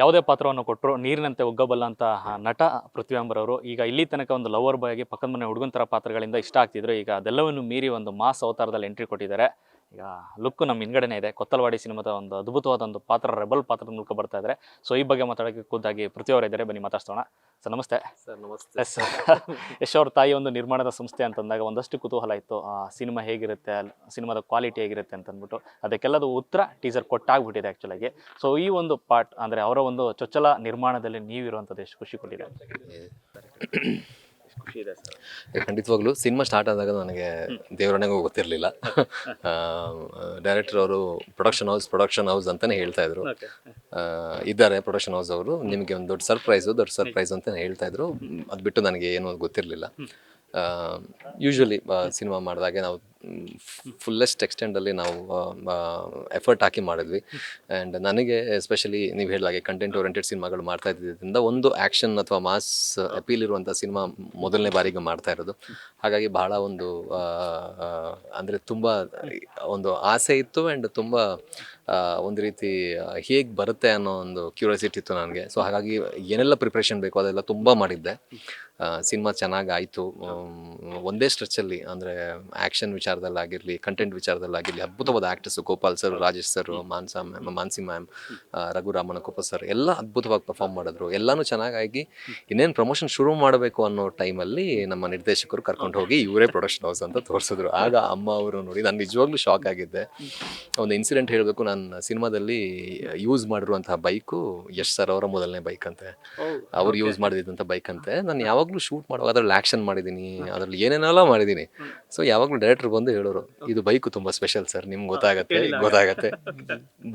ಯಾವುದೇ ಪಾತ್ರವನ್ನು ಕೊಟ್ಟರು ನೀರಿನಂತೆ ಒಗ್ಗಬಲ್ಲ ನಟ ಪೃಥ್ವಿ ಅಂಬರ್ ಅವರು ಈಗ ಇಲ್ಲಿ ತನಕ ಒಂದು ಲವರ್ ಬಾಯ್ ಆಗಿ ಪಕ್ಕದ ಮನೆ ಹುಡುಗನ ಥರ ಪಾತ್ರಗಳಿಂದ ಇಷ್ಟ ಆಗ್ತಿದ್ರು. ಈಗ ಅದೆಲ್ಲವನ್ನು ಮೀರಿ ಒಂದು ಮಾಸ್ ಅವತಾರದಲ್ಲಿ ಎಂಟ್ರಿ ಕೊಟ್ಟಿದ್ದಾರೆ. ಈಗ ಲುಕ್ ನಮ್ಮ ಹಿಂದ್ಗಡೆನೇ ಇದೆ. ಕೊತ್ತಲವಾಡಿ ಸಿನಿಮಾದ ಒಂದು ಅದ್ಭುತವಾದ ಒಂದು ಪಾತ್ರ, ರೆಬಲ್ ಪಾತ್ರದ ಮೂಲಕ ಬರ್ತಾ ಇದ್ದಾರೆ. ಸೊ ಈ ಬಗ್ಗೆ ಮಾತಾಡೋಕ್ಕೆ ಖುದ್ದಾಗಿ ಪೃಥ್ವಿ ಅವರು ಇದ್ದಾರೆ, ಬನ್ನಿ ಮಾತಾಡ್ಸೋಣ. ಸರ್ ನಮಸ್ತೆ. ಸರ್ ನಮಸ್ತೆ. ಎಸ್ ಯಶ್ ಅವ್ರ ತಾಯಿ ಒಂದು ನಿರ್ಮಾಣದ ಸಂಸ್ಥೆ ಅಂತಂದಾಗ ಒಂದಷ್ಟು ಕುತೂಹಲ ಇತ್ತು. ಸಿನಿಮಾ ಹೇಗಿರುತ್ತೆ, ಸಿನಿಮಾದ ಕ್ವಾಲಿಟಿ ಹೇಗಿರುತ್ತೆ ಅಂತ ಅಂದ್ಬಿಟ್ಟು ಅದಕ್ಕೆಲ್ಲದು ಉತ್ತರ ಟೀಸರ್ ಕೊಟ್ಟಾಗ್ಬಿಟ್ಟಿದೆ ಆ್ಯಕ್ಚುಲಾಗಿ. ಸೊ ಈ ಒಂದು ಪಾರ್ಟ್ ಅಂದರೆ ಅವರ ಒಂದು ಚೊಚ್ಚಲ ನಿರ್ಮಾಣದಲ್ಲಿ ನೀವಿರುವಂಥದ್ದು ಎಷ್ಟು ಖುಷಿ ಕೊಟ್ಟಿದೆ? ಖುಷಿ ಇದೆ ಸರ್. ಖಂಡಿತವಾಗ್ಲೂ ಸಿನಿಮಾ ಸ್ಟಾರ್ಟ್ ಆದಾಗ ನನಗೆ ದೇವರಣೆಗೂ ಗೊತ್ತಿರಲಿಲ್ಲ. ಡೈರೆಕ್ಟರ್ ಅವರು ಪ್ರೊಡಕ್ಷನ್ ಹೌಸ್ ಅಂತಲೇ ಹೇಳ್ತಾ ಇದ್ರು. ಇದ್ದಾರೆ ಪ್ರೊಡಕ್ಷನ್ ಹೌಸ್ ಅವರು, ನಿಮಗೆ ಒಂದು ದೊಡ್ಡ ಸರ್ಪ್ರೈಸ್ ಅಂತಲೇ ಹೇಳ್ತಾ ಇದ್ರು. ಅದು ಬಿಟ್ಟು ನನಗೆ ಏನೂ ಗೊತ್ತಿರಲಿಲ್ಲ. ಯೂಶ್ವಲಿ ಸಿನಿಮಾ ಮಾಡಿದಾಗೆ ನಾವು ಫುಲ್ಲೆಸ್ಟ್ ಎಕ್ಸ್ಟೆಂಡಲ್ಲಿ ನಾವು ಎಫರ್ಟ್ ಹಾಕಿ ಮಾಡಿದ್ವಿ. ಆ್ಯಂಡ್ ನನಗೆ ಎಸ್ಪೆಷಲಿ ನೀವು ಹೇಳಿದಾಗೆ ಕಂಟೆಂಟ್ ಓರಿಯೆಂಟೆಡ್ ಸಿನಿಮಾಗಳು ಮಾಡ್ತಾ ಇದ್ದಿದ್ದರಿಂದ ಒಂದು ಆ್ಯಕ್ಷನ್ ಅಥವಾ ಮಾಸ್ ಅಪೀಲ್ ಇರುವಂಥ ಸಿನಿಮಾ ಮೊದಲನೇ ಬಾರಿಗೆ ಮಾಡ್ತಾ ಇರೋದು. ಹಾಗಾಗಿ ಬಹಳ ಒಂದು ಅಂದರೆ ತುಂಬ ಒಂದು ಆಸೆ ಇತ್ತು. ಆ್ಯಂಡ್ ತುಂಬ ಒಂದು ರೀತಿ ಹೇಗೆ ಬರುತ್ತೆ ಅನ್ನೋ ಒಂದು ಕ್ಯೂರಿಯಾಸಿಟಿ ಇತ್ತು ನನಗೆ. ಸೊ ಹಾಗಾಗಿ ಏನೆಲ್ಲ ಪ್ರಿಪ್ರೇಷನ್ ಬೇಕು ಅದೆಲ್ಲ ತುಂಬ ಮಾಡಿದ್ದೆ. ಸಿನಿಮಾ ಚೆನ್ನಾಗಾಯಿತು. ಒಂದೇ ಸ್ಟ್ರೆಚ್ಚಲ್ಲಿ ಅಂದರೆ ಆ್ಯಕ್ಷನ್ ವಿಚಾರದಲ್ಲಾಗಿರಲಿ, ಕಂಟೆಂಟ್ ವಿಚಾರದಲ್ಲಾಗಿರಲಿ ಅದ್ಭುತವಾದ actors, Gopal sir, Rajesh sir, Mansi ma'am, Raghuramanakoppa sir ಎಲ್ಲ ಅದ್ಭುತವಾಗಿ ಪರ್ಫಾರ್ಮ್ ಮಾಡಿದ್ರು. ಎಲ್ಲನೂ ಚೆನ್ನಾಗಾಗಿ ಇನ್ನೇನು ಪ್ರಮೋಷನ್ ಶುರು ಮಾಡಬೇಕು ಅನ್ನೋ ಟೈಮಲ್ಲಿ ನಮ್ಮ ನಿರ್ದೇಶಕರು ಕರ್ಕೊಂಡು ಹೋಗಿ ಇವರೇ ಪ್ರೊಡಕ್ಷನ್ ಹೌಸ್ ಅಂತ ತೋರಿಸಿದ್ರು. ಆಗ ಅಮ್ಮ ಅವರು ನೋಡಿ ನಾನು ನಿಜವಾಗ್ಲೂ ಶಾಕ್ ಆಗಿದ್ದೆ. ಒಂದು ಇನ್ಸಿಡೆಂಟ್ ಹೇಳಬೇಕು, ನಾನು ಸಿನಿಮಾದಲ್ಲಿ ಯೂಸ್ ಮಾಡಿರುವಂತಹ ಬೈಕು ಯಶ್ ಸರ್ ಅವರ ಮೊದಲನೇ ಬೈಕ್ ಅಂತೆ. ಅವ್ರು ಯೂಸ್ ಮಾಡಿದಂಥ ಬೈಕ್ ಅಂತೆ. ನಾನು ಯಾವಾಗಲೂ ಶೂಟ್ ಮಾಡುವಾಗ ಅದರಲ್ಲಿ ಆ್ಯಕ್ಷನ್ ಮಾಡಿದ್ದೀನಿ, ಅದರಲ್ಲಿ ಏನೇನೆಲ್ಲ ಮಾಡಿದ್ದೀನಿ. ಸೊ ಯಾವಾಗಲೂ ಡೈರೆಕ್ಟರ್ ಬಂದು ಹೇಳೋರು, ಇದು ಬೈಕು ತುಂಬ ಸ್ಪೆಷಲ್ ಸರ್, ನಿಮ್ಗೆ ಗೊತ್ತಾಗತ್ತೆ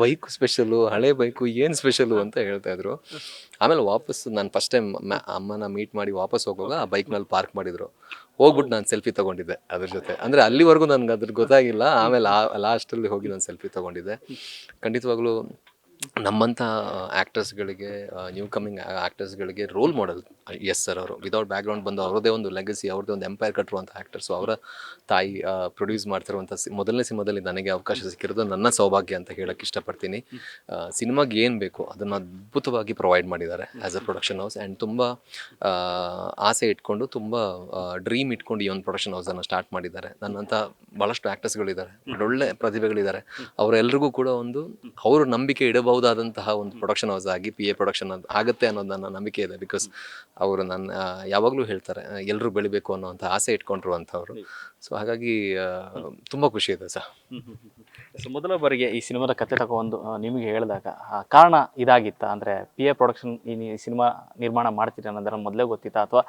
ಬೈಕು ಸ್ಪೆಷಲು, ಹಳೆ ಬೈಕು ಏನು ಸ್ಪೆಷಲು ಅಂತ ಹೇಳ್ತಾ ಇದ್ರು. ಆಮೇಲೆ ವಾಪಸ್ ನಾನು ಫಸ್ಟ್ ಟೈಮ್ ಅಮ್ಮನ ಮೀಟ್ ಮಾಡಿ ವಾಪಸ್ ಹೋಗುವಾಗ ಆ ಬೈಕ್ನಲ್ಲಿ ಪಾರ್ಕ್ ಮಾಡಿದ್ರು. ಹೋಗ್ಬಿಟ್ಟು ನಾನು ಸೆಲ್ಫಿ ತೊಗೊಂಡಿದ್ದೆ ಅದ್ರ ಜೊತೆ. ಅಂದರೆ ಅಲ್ಲಿವರೆಗೂ ನನಗೆ ಅದ್ರ ಗೊತ್ತಾಗಿಲ್ಲ. ಆಮೇಲೆ ಲಾಸ್ಟಲ್ಲಿ ಹೋಗಿ ನಾನು ಸೆಲ್ಫಿ ತೊಗೊಂಡಿದ್ದೆ. ಖಂಡಿತವಾಗ್ಲೂ ನಮ್ಮಂಥ ಆ್ಯಕ್ಟರ್ಸ್ಗಳಿಗೆ, ನ್ಯೂ ಕಮಿಂಗ್ ಆ್ಯಕ್ಟರ್ಸ್ಗಳಿಗೆ ರೋಲ್ ಮಾಡೆಲ್ ಎಸ್ ಸರ್ ಅವರು. ವಿದೌಟ್ ಬ್ಯಾಕ್ಗ್ರೌಂಡ್ ಬಂದು ಅವ್ರದ್ದೇ ಒಂದು ಲೆಗಸಿ, ಅವ್ರದ್ದೇ ಒಂದು ಎಂಪೈರ್ ಕಟ್ಟಿರುವಂಥ ಆ್ಯಕ್ಟರ್ಸು. ಅವರ ತಾಯಿ ಪ್ರೊಡ್ಯೂಸ್ ಮಾಡ್ತಿರುವಂಥ ಮೊದಲನೇ ಸಿನಿಮಾದಲ್ಲಿ ನನಗೆ ಅವಕಾಶ ಸಿಕ್ಕಿರೋದು ನನ್ನ ಸೌಭಾಗ್ಯ ಅಂತ ಹೇಳೋಕ್ಕೆ ಇಷ್ಟಪಡ್ತೀನಿ. ಸಿನಿಮಾಗೆ ಏನು ಬೇಕು ಅದನ್ನು ಅದ್ಭುತವಾಗಿ ಪ್ರೊವೈಡ್ ಮಾಡಿದ್ದಾರೆ as a production house. And ತುಂಬ ಆಸೆ ಇಟ್ಕೊಂಡು, ತುಂಬ ಡ್ರೀಮ್ ಇಟ್ಕೊಂಡು ಈ ಒಂದು ಪ್ರೊಡಕ್ಷನ್ ಹೌಸನ್ನು ಸ್ಟಾರ್ಟ್ ಮಾಡಿದ್ದಾರೆ. ನನ್ನಂಥ ಭಾಳಷ್ಟು ಆ್ಯಕ್ಟರ್ಸ್ಗಳಿದ್ದಾರೆ, ಒಳ್ಳೆ ಪ್ರತಿಭೆಗಳಿದ್ದಾರೆ. ಅವರೆಲ್ಲರಿಗೂ ಕೂಡ ಒಂದು ಅವರು ನಂಬಿಕೆ ಇಡಬಹುದಾದಂತಹ ಒಂದು ಪ್ರೊಡಕ್ಷನ್ ಹೌಸ್ ಆಗಿ PA ಪ್ರೊಡಕ್ಷನ್ ಆಗುತ್ತೆ ಅನ್ನೋದು ನನ್ನ ನಂಬಿಕೆ ಇದೆ. ಬಿಕಾಸ್ ಅವರು ನನ್ನ ಯಾವಾಗಲೂ ಹೇಳ್ತಾರೆ ಎಲ್ಲರೂ ಬೆಳಿಬೇಕು ಅನ್ನೋವಂಥ ಆಸೆ ಇಟ್ಕೊಂಡಿರುವಂಥವ್ರು. ಸೊ ಹಾಗಾಗಿ ತುಂಬ ಖುಷಿ ಇದೆ ಸರ್. ಸೊ ಮೊದಲ ಬಾರಿಗೆ ಈ ಸಿನಿಮಾದ ಕತೆ ತಗೊಂಡು ನಿಮಗೆ ಹೇಳಿದಾಗ ಕಾರಣ ಇದಾಗಿತ್ತಾ? ಅಂದರೆ PA ಪ್ರೊಡಕ್ಷನ್ ಈ ಸಿನಿಮಾ ನಿರ್ಮಾಣ ಮಾಡ್ತೀರಿ ಅನ್ನೋದರ ಮೊದಲೇ ಗೊತ್ತಿತ್ತಾ, ಅಥವಾ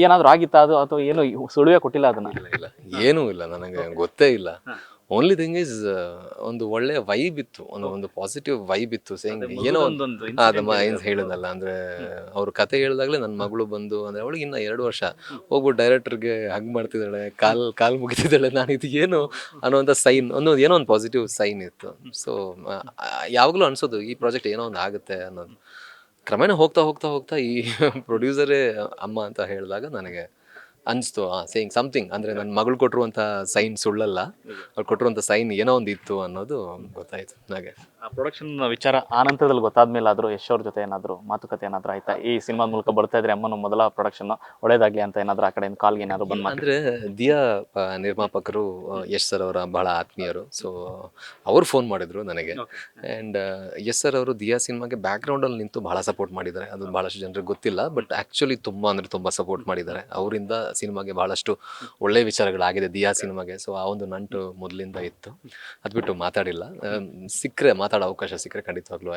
ಏನಾದರೂ ಆಗಿತ್ತಾ ಅದು, ಅಥವಾ ಏನು ಸುಳಿವೆ ಕೊಟ್ಟಿಲ್ಲ ಅದನ್ನು? ಇಲ್ಲ ಏನೂ ಇಲ್ಲ, ನನಗೆ ಗೊತ್ತೇ ಇಲ್ಲ. ಓನ್ಲಿ ಥಿಂಗ್ ಈಸ್ ಒಂದು ಒಳ್ಳೆ ವೈಬ್ ಇತ್ತು, ಒಂದು ಪಾಸಿಟಿವ್ ವೈಬ್ ಇತ್ತು. ಸೇಯಿಂಗ್ ಏನೋ ಹೇಳೋದಲ್ಲ ಅಂದರೆ ಅವ್ರ ಕತೆ ಹೇಳಿದಾಗಲೇ ನನ್ನ ಮಗಳು ಬಂದು ಅಂದರೆ ಅವಳಿಗೆ ಇನ್ನು 2 ವರ್ಷ ಹೋಗ್ಬಿಟ್ಟು ಡೈರೆಕ್ಟರ್ಗೆ ಹಗ್ ಮಾಡ್ತಿದ್ದಾಳೆ, ಕಾಲು ಮುಗಿತಿದ್ದಾಳೆ. ನಾನು ಇದು ಏನು ಅನ್ನೋವಂಥ ಸೈನ್, ಏನೋ ಒಂದು ಪಾಸಿಟಿವ್ ಸೈನ್ ಇತ್ತು. ಸೊ ಯಾವಾಗಲೂ ಅನಿಸೋದು ಈ ಪ್ರಾಜೆಕ್ಟ್ ಏನೋ ಒಂದು ಆಗುತ್ತೆ ಅನ್ನೋದು. ಕ್ರಮೇಣ ಹೋಗ್ತಾ ಈ ಪ್ರೊಡ್ಯೂಸರೇ ಅಮ್ಮ ಅಂತ ಹೇಳಿದಾಗ ನನಗೆ ಅನಿಸ್ತು ಸೇಯಿಂಗ್ ಸಮಥಿಂಗ್. ಅಂದರೆ ನನ್ನ ಮಗಳು ಕೊಟ್ಟಿರುವಂಥ ಸೈನ್ ಸುಳ್ಳಲ್ಲ, ಅವ್ರು ಕೊಟ್ಟಿರುವಂಥ ಸೈನ್ ಏನೋ ಒಂದು ಇತ್ತು ಅನ್ನೋದು ಗೊತ್ತಾಯಿತು ನನಗೆ. ಆ ಪ್ರೊಡಕ್ಷನ್ ವಿಚಾರ ಆ ನಂತರದಲ್ಲಿ ಗೊತ್ತಾದ್ಮೇಲೆ ಆದರೂ ಯಶ್ ಅವ್ರ ಜೊತೆ ಏನಾದರೂ ಮಾತುಕತೆ ಏನಾದರೂ ಆಯ್ತಾ? ಈ ಸಿನಿಮಾ ಮೂಲಕ ಬರ್ತಾ ಇದ್ರೆ ಅಮ್ಮನ ಮೊದಲ ಪ್ರೊಡಕ್ಷನ್ ಒಳ್ಳೇದಾಗಲಿ ಅಂತ ಏನಾದರೂ ಆ ಕಡೆಯಿಂದ ಕಾಲ್ಗೆ ಏನಾದರೂ ಬಂದು? ಅಂದರೆ ದಿಯಾ ನಿರ್ಮಾಪಕರು ಯಶ್ ಸರ್ ಅವರ ಬಹಳ ಆತ್ಮೀಯರು. ಸೊ ಅವ್ರು ಫೋನ್ ಮಾಡಿದ್ರು ನನಗೆ. ಆ್ಯಂಡ್ ಯಶ್ ಸರ್ ಅವರು ದಿಯಾ ಸಿನಿಮಾಗೆ ಬ್ಯಾಕ್ಗ್ರೌಂಡಲ್ಲಿ ನಿಂತು ಭಾಳ ಸಪೋರ್ಟ್ ಮಾಡಿದ್ದಾರೆ. ಅದು ಭಾಳಷ್ಟು ಜನರಿಗೆ ಗೊತ್ತಿಲ್ಲ, ಬಟ್ ಆ್ಯಕ್ಚುಲಿ ತುಂಬ ಸಪೋರ್ಟ್ ಮಾಡಿದ್ದಾರೆ. ಅವರಿಂದ ಸಿನಿಮಾಗೆ ಭಾಳಷ್ಟು ಒಳ್ಳೆ ವಿಚಾರಗಳಾಗಿದೆ ದಿಯಾ ಸಿನಿಮಾಗೆ. ಸೊ ಆ ಒಂದು ನಂಟು ಮೊದಲಿಂದ ಇತ್ತು. ಅದು ಬಿಟ್ಟು ಮಾತಾಡಿಲ್ಲ. ಮಾತಾಡೋ ಅವಕಾಶ ಸಿಕ್ಕರೆ ಖಂಡಿತವಾಗ್ಲೂ